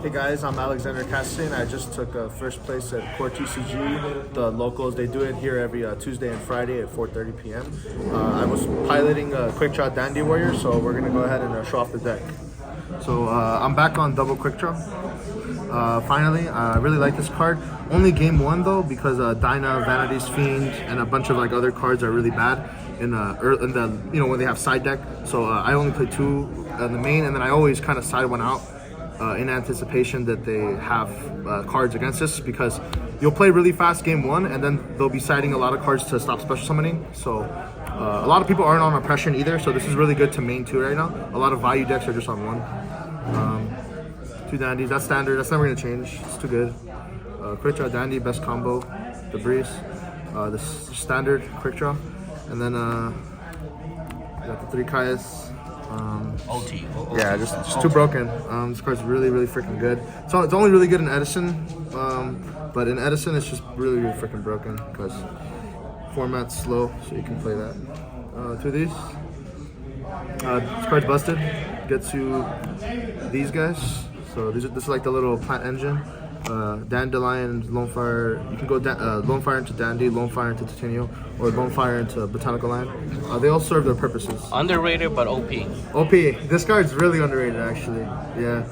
Hey guys, I'm Alexander Cassin. I just took first place at Core TCG. The locals, they do it here every Tuesday and Friday at 4:30 p.m. I was piloting QuickDraw Dandy Warrior, so we're gonna go ahead and show off the deck. So I'm back on double QuickDraw. Finally, I really like this card. Only game one though, because Dyna, Vanity's Fiend, and a bunch of like other cards are really bad in the when they have side deck. So I only play two in the main, and then I always kind of side one out. In anticipation that they have cards against us, because you'll play really fast game one and then they'll be siding a lot of cards to stop special summoning. So a lot of people aren't on oppression either, so this is really good to main two right now. A lot of value decks are just on one. Two dandies, that's standard, that's never going to change, it's too good. Quick draw dandy, best combo, the breeze, the standard quick draw, and then got the three Kaias. OT. Yeah, just too broken. This card's really freaking good. So it's only really good in Edison, but in Edison it's just really freaking broken because format's slow, so you can play that. Two of these. This card's busted. Gets you these guys. So this is like the little plant engine. Dandelion, Lone Fire. You can go Lone Fire into Dandy, Lone Fire into Titanium, or Lone Fire into Botanical Line. They all serve their purposes. Underrated but OP. OP. This card's really underrated, actually. Yeah.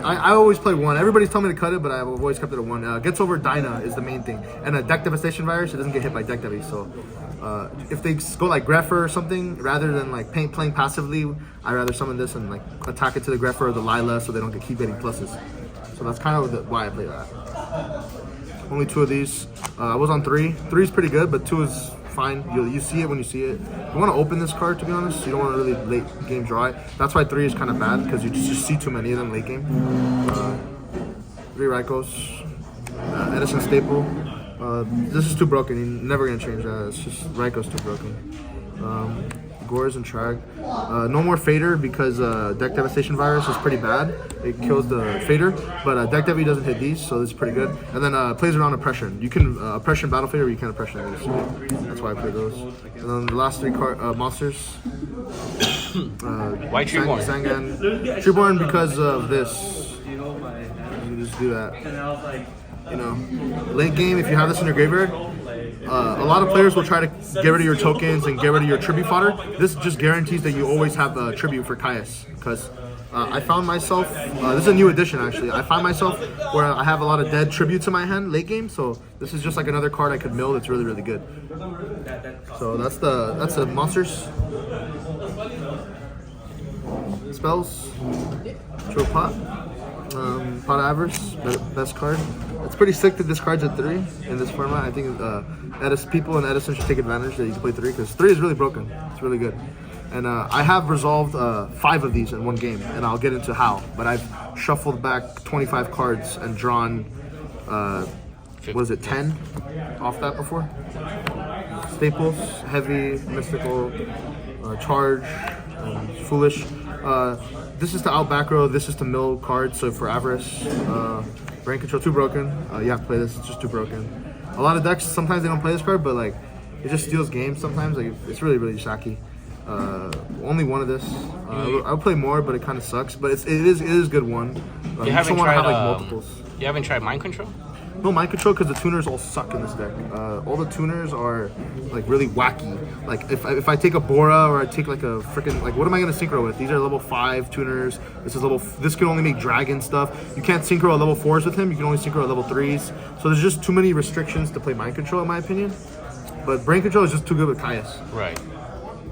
I always play one. Everybody's telling me to cut it, but I've always kept it at one. Gets over Dyna is the main thing. And a deck devastation virus, it doesn't get hit by deck dev. So if they go like Greffer or something, rather than like playing passively, I'd rather summon this and like attack it to the Greffer or the Lila so they don't keep getting pluses. So that's kind of why I play that. Only two of these. I was on three. Three is pretty good, but two is fine. You see it when you see it. You want to open this card, to be honest. You don't want to really late game draw it. That's why three is kind of bad, because you just see too many of them late game. Three Raikos. Edison staple. This is too broken. You're never going to change that. It's just Raikos too broken. Gores and Trag. No more Fader, because Deck Devastation Virus is pretty bad. It kills the Fader, but Deck Devi doesn't hit these, so this is pretty good. And then plays around Oppression. You can Oppression Battle Fader, or you can Oppression these. That's why I play those. And then the last three monsters. Why Treeborn? Sangan. Treeborn because of this. You just do that. You know, late game, if you have this in your graveyard, a lot of players will try to get rid of your tokens and get rid of your tribute fodder. This just guarantees that you always have a tribute for Caius, because I found myself, this is a new addition actually, I find myself where I have a lot of dead tributes in my hand late game, so this is just like another card I could mill that's really good. So that's the monsters. Spells. True Pot. Pot Avarice, best card. It's pretty sick that this card's at 3 in this format. I think people in Edison should take advantage that you can play 3, because 3 is really broken. It's really good. And I have resolved 5 of these in one game, and I'll get into how. But I've shuffled back 25 cards and drawn, 10 off that before? Staples, Heavy, Mystical, Charge, Foolish. This is to out back row, this is to mill cards, so for Avarice. Brain Control, too broken. You have to play this, it's just too broken. A lot of decks, sometimes they don't play this card, but like, it just steals games sometimes. Like, it's really shaky. Only one of this. I would play more, but it kind of sucks. But it is good one. You haven't tried have, like, multiples. You haven't tried Mind Control? No, Mind Control, because the tuners all suck in this deck. All the tuners are like really wacky. Like if I take a Bora, or I take like a freaking, like, what am I gonna synchro with? These are level 5 tuners. This can only make dragon stuff. You can't synchro at level 4s with him. You can only synchro at level 3s. So there's just too many restrictions to play Mind Control, in my opinion. But Brain Control is just too good with Caius. Right.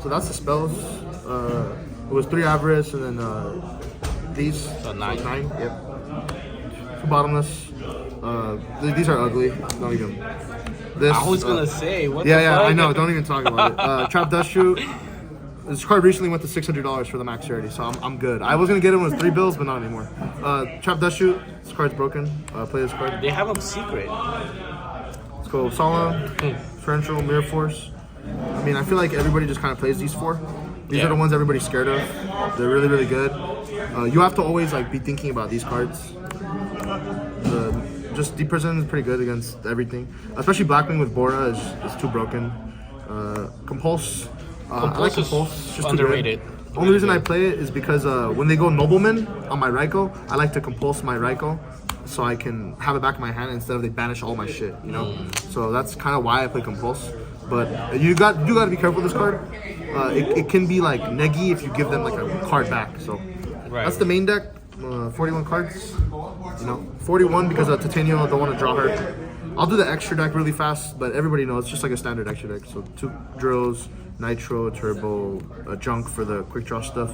So that's the spells. It was 3 Avarice, and then these. So 9. 9. Yep. 2 Bottomless. These are ugly. Don't even. This. I was gonna say. What yeah, the fuck? I know. Don't even talk about it. Trap Dust Shoot. This card recently went to $600 for the max rarity, so I'm good. I was gonna get it when it was 3 bills, but not anymore. Trap Dust Shoot. This card's broken. Play this card. They have a secret. Let's go Solemn, Torrential, Mirror Force. I mean, I feel like everybody just kind of plays these 4. These are the ones everybody's scared of. They're really good. You have to always like be thinking about these cards. Just Deep Prison is pretty good against everything. Especially Blackwing with Bora is too broken. Compulse. I like Compulse. Just underrated. Only reason I play it is because when they go Nobleman on my Raikou, I like to compulse my Raikou so I can have it back in my hand instead of they banish all my shit, you know? So that's kind of why I play Compulse. But you got to be careful with this card. It can be like neggy if you give them like a card back. So that's the main deck. 41 cards, you know, 41 because Titania don't want to draw her. I'll do the extra deck really fast, but everybody knows it's just like a standard extra deck. So 2 drills, Nitro, Turbo, Junk for the quick draw stuff.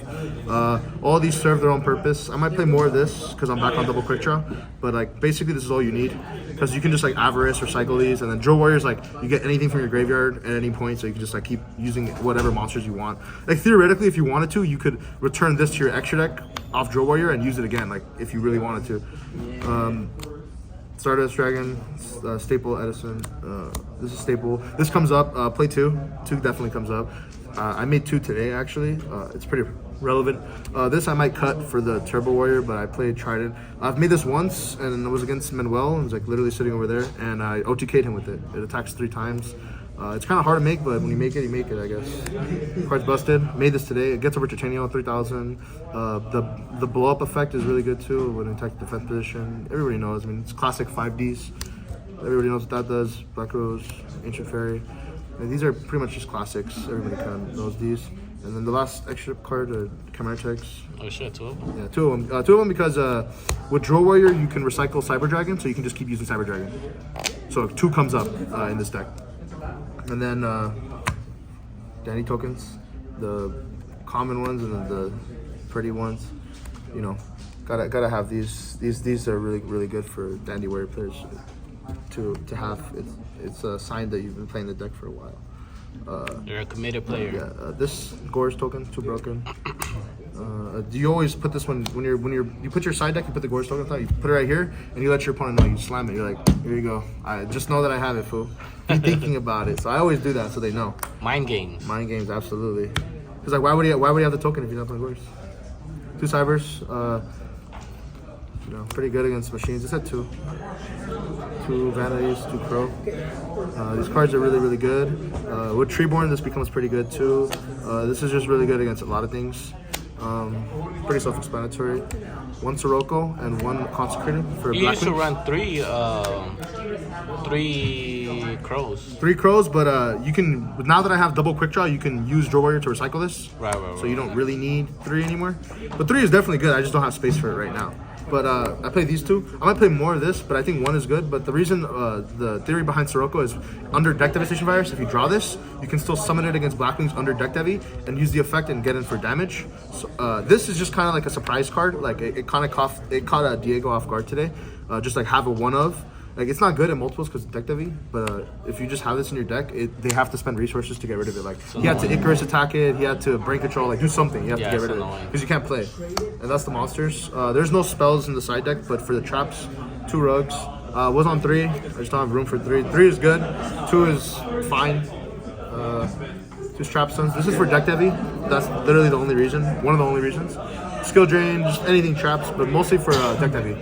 All these serve their own purpose. I might play more of this because I'm back on double quick draw, but like basically this is all you need because you can just like Avarice or cycle these, and then Drill Warriors, like you get anything from your graveyard at any point, so you can just like keep using whatever monsters you want. Like theoretically, if you wanted to, you could return this to your extra deck off Drill Warrior and use it again, like if you really wanted to. Stardust Dragon, Staple Edison. This is Staple. This comes up. Play 2. 2 definitely comes up. I made 2 today actually. It's pretty relevant. This I might cut for the Turbo Warrior, but I played Trident. I've made this once, and it was against Manuel. It was like literally sitting over there, and I OTK'd him with it. It attacks 3 times. It's kind of hard to make, but when you make it, I guess. Card's busted. Made this today. It gets over Titania 3000. The blow up effect is really good too when it attacks defense position. Everybody knows. I mean, it's classic 5Ds. Everybody knows what that does. Black Rose, Ancient Fairy. And these are pretty much just classics. Everybody kind of knows these. And then the last extra card, Chimera Checks. Oh shit, 2 of them? Yeah, 2 of them. 2 of them because with Drill Warrior, you can recycle Cyber Dragon, so you can just keep using Cyber Dragon. So 2 comes up in this deck. And then Dandy tokens, the common ones and then the pretty ones. You know, gotta have these. These are really good for Dandy Warrior players to have. It's a sign that you've been playing the deck for a while. You're a committed player. Yeah. This Gore's token, 2 broken. Do you always put this one when you put your side deck, you put the Gore's token on, you put it right here, and you let your opponent know, you slam it. You're like, here you go. I just know that I have it, fool. Be thinking about it. So I always do that so they know. Mind games. Mind games, absolutely. Because like, why would he have the token if you're not playing Gore's? 2 Cybers. You know, pretty good against machines. It's at 2. 2 Vanities, 2 Crow. These cards are really good. With Treeborn, this becomes pretty good too. This is just really good against a lot of things. Pretty self-explanatory. 1 Sirocco and 1 Consecrated for You Black used to Wings. run 3 crows. 3 crows, but you can, now that I have double quick draw, you can use Drill Warrior to recycle this. Right. So you don't really need 3 anymore. But 3 is definitely good. I just don't have space for it right now. But I play these 2. I might play more of this, but I think 1 is good. But the reason, the theory behind Sirocco is under Deck Devastation Virus, if you draw this, you can still summon it against Blackwings under Deck Devi and use the effect and get in for damage. So this is just kind of like a surprise card. Like it caught Diego off guard today. Just like have a 1 of. Like it's not good at multiples because Deck Devi, but if you just have this in your deck, they have to spend resources to get rid of it. Like he had to Icarus attack it, he had to brain control, like do something. You have to get rid of it because you can't play. And that's the monsters. There's no spells in the side deck, but for the traps, 2 rugs. Was on 3. I just don't have room for 3. 3 is good. 2 is fine. 2 trap stones. This is for Deck Devi. That's literally the only reason. One of the only reasons. Skill drain, just anything traps, but mostly for Deck Devi.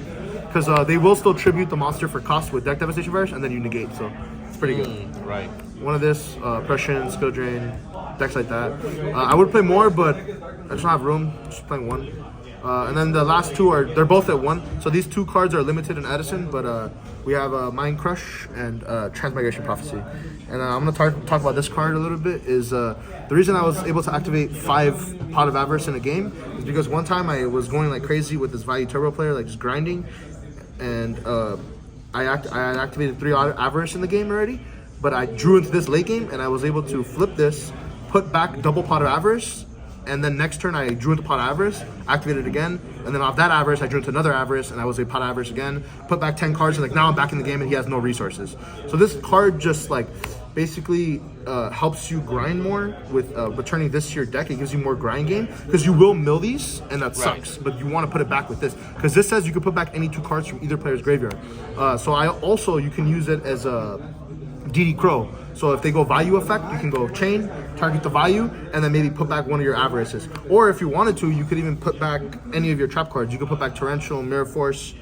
Because they will still tribute the monster for cost with Deck Devastation Virus, and then you negate, so it's pretty good. Right. 1 of this, Oppression, Skill Drain, decks like that. I would play more, but I just don't have room, just playing 1. And then the last 2 they're both at 1, so these 2 cards are limited in Edison, but we have Mind Crush and Transmigration Prophecy. And I'm going to talk about this card a little bit, is the reason I was able to activate 5 Pot of Avarice in a game is because one time I was going like crazy with this Value Turbo player, like just grinding, and I had activated 3 Avarice in the game already, but I drew into this late game and I was able to flip this, put back double Pot of Avarice, and then next turn I drew into Pot of Avarice, activated it again, and then off that Avarice I drew into another Avarice and I was a Pot of Avarice again, put back 10 cards, and like now I'm back in the game and he has no resources. So this card just like basically helps you grind more with returning this to your deck. It gives you more grind game because you will mill these and that sucks, but you want to put it back with this because this says you can put back any 2 cards from either player's graveyard. So you can use it as a DD Crow. So if they go value effect, you can go chain, target the value, and then maybe put back 1 of your Avarices. Or if you wanted to, you could even put back any of your trap cards. You could put back Torrential, Mirror Force,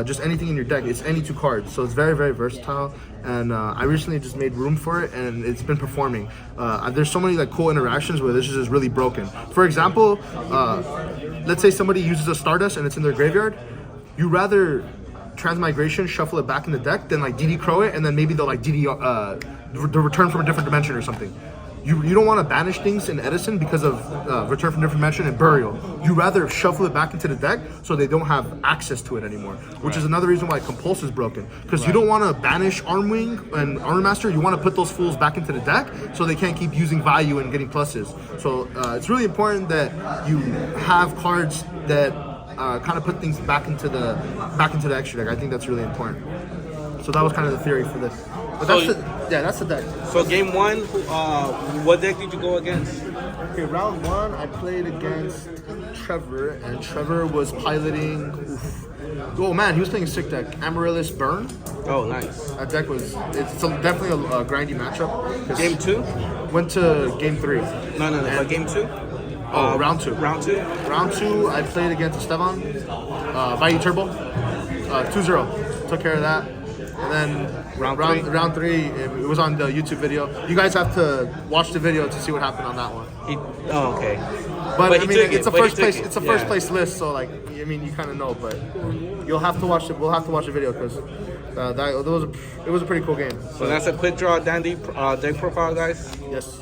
just anything in your deck. It's any 2 cards, so it's very, very versatile. And I recently just made room for it, and it's been performing. There's so many like cool interactions where this is just really broken. For example, let's say somebody uses a Stardust and it's in their graveyard. You rather transmigration, shuffle it back in the deck, then like DD Crow it, and then maybe they'll like DD the return from a different dimension or something. You don't want to banish things in Edison because of return from different dimension and burial. You rather shuffle it back into the deck so they don't have access to it anymore, which is another reason why Compulse is broken. Because you don't want to banish Armwing and Armor Master. You want to put those fools back into the deck so they can't keep using value and getting pluses. So it's really important that you have cards that kind of put things back into the extra deck. I think that's really important. So that was kind of the theory for this. But that's the deck. So game 1, what deck did you go against? Okay, round 1, I played against Trevor, and Trevor was piloting. Oh man, he was playing a sick deck. Amaryllis Burn. Oh, nice. That deck definitely a grindy matchup. Game 2? Went to game 3. No. But game 2? Oh, round 2. Round 2? Round 2, I played against Esteban. Bayou Turbo. 2-0. Took care of that. And then round 3, it was on the YouTube video. You guys have to watch the video to see what happened on that one. Okay. But I mean, it's a first place. It's a first place list, so like, I mean, you kind of know. But you'll have to watch it. We'll have to watch the video because it was a pretty cool game. So that's a quick draw dandy deck profile, guys. Yes.